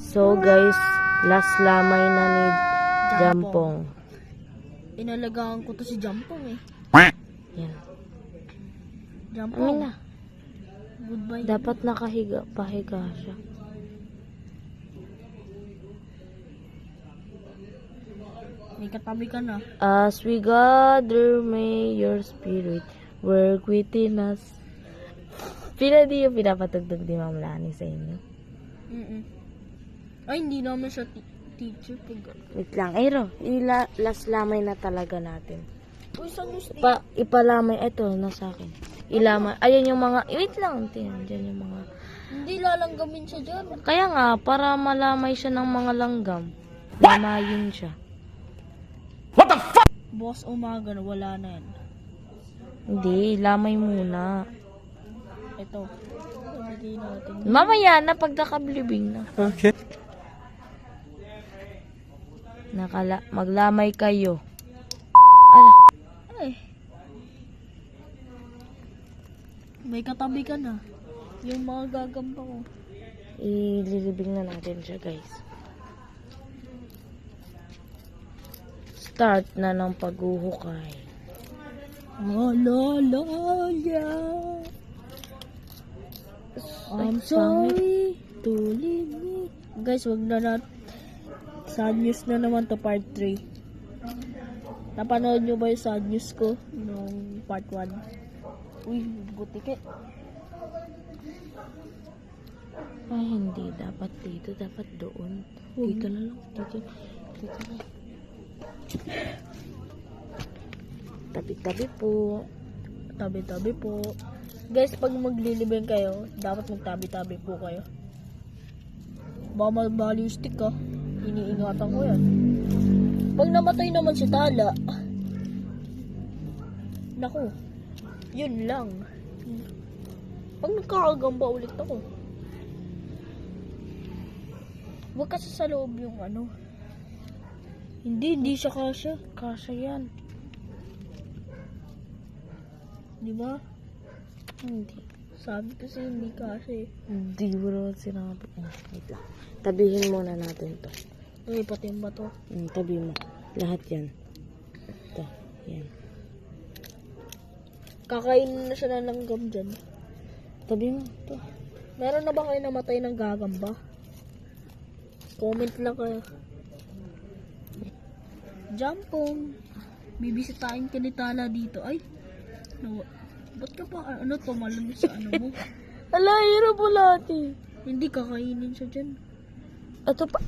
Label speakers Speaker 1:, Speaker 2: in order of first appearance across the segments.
Speaker 1: So guys, last lamay na ni Jampong.
Speaker 2: Inalagaan ko to si Jampong eh.
Speaker 1: Yan.
Speaker 2: Jampong.
Speaker 1: Amin na.
Speaker 2: Goodbye.
Speaker 1: Dapat nakahiga, pahiga siya.
Speaker 2: May katabi ka na.
Speaker 1: As we gather, may your spirit work within us. Di yung pinapatugtog ni Ma'am Lani sa inyo.
Speaker 2: Ay, hindi naman siya teacher.
Speaker 1: Wait lang. Last lamay na talaga natin.
Speaker 2: Uy, saan yung stick?
Speaker 1: Ipalamay. Ito, nasa akin. Ilamay. Ayan yung mga, wait lang. Diyan yung mga.
Speaker 2: Hindi lalanggamin siya dyan.
Speaker 1: Kaya nga, para malamay siya ng mga langgam. Lamayin siya.
Speaker 2: Boss, umaga na. Wala na yan.
Speaker 1: Hindi, lamay muna.
Speaker 2: Ito. Ibigay natin.
Speaker 1: Mamaya na, pag nakablibing na.
Speaker 3: Okay.
Speaker 1: Maglamay kayo. Ala.
Speaker 2: Ay. May katabi ka na. Yung mga gagamba ko.
Speaker 1: Ililibing na natin siya, guys. Start na ng paghuhukay.
Speaker 2: Malalaya. I'm sorry to leave me. Guys, wag na sad news na naman to part 3. Napanood nyo ba yung sad news ko nung part 1? Uy, butik eh.
Speaker 1: Ay, hindi. Dapat dito. Dapat doon. Dito na lang. Dito na. Tabi-tabi po.
Speaker 2: Tabi-tabi po. Guys, pag maglilibing kayo, dapat magtabi-tabi po kayo. Baka mabali yung stick ka. Iniingatan ko yan. Pag namatay naman si Tala, naku, yun lang. Pag nagkakagamba ulit ako, huwag kasi sa loob yung ano. Hindi siya kasya.
Speaker 1: Kasya yan.
Speaker 2: Di ba?
Speaker 1: Hindi.
Speaker 2: Sabi kasi hindi kasya eh.
Speaker 1: Hindi mo naman sinabi. Wait lang. Tabihin muna natin to.
Speaker 2: Uy, pati yung bato.
Speaker 1: Tabi mo. Lahat yan. Ito. Yan.
Speaker 2: Kakainin na siya ng langgam dyan.
Speaker 1: Tabi mo. Ito.
Speaker 2: Meron na ba kayo namatay ng gagamba? Comment lang kayo. Jampong. Bibisitahin ka ni Tala dito. Ay. No, ba't ka pa ano tumalon sa ano mo?
Speaker 1: Ala, hiro po lahat eh.
Speaker 2: Hindi kakainin siya dyan.
Speaker 1: Ito pa.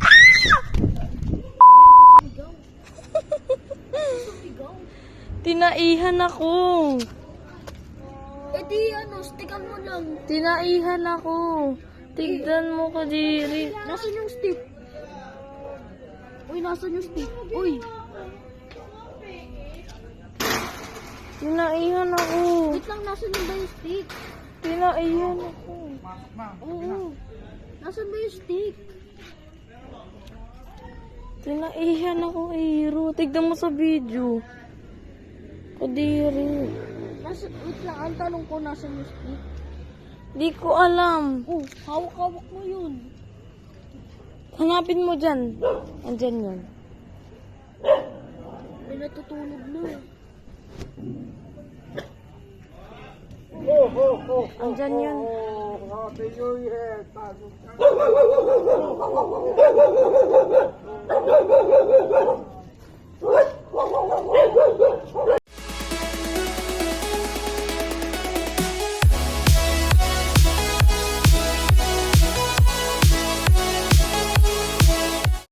Speaker 1: Tinaihan ako.
Speaker 2: Eh di ano, stickan mo lang.
Speaker 1: Tinaihan ako. Tignan mo ka diri.
Speaker 2: Nasaan yung stick? Uy, nasaan yung stick? Uy,
Speaker 1: Tinaihan ako.
Speaker 2: wait lang, nasaan yung ba yung stick?
Speaker 1: Tinaihan ako.
Speaker 2: Oo. Nasaan ba yung stick?
Speaker 1: Tinaihan ako, hiro. Tignan mo sa video. Kadiri.
Speaker 2: Wait lang, ang tanong ko, nasaan yung stick?
Speaker 1: Di ko alam.
Speaker 2: Oh, hawak-hawak mo yun.
Speaker 1: Hanapin mo dyan. Andyan yun.
Speaker 2: May natutulog na.
Speaker 1: Andyan yun.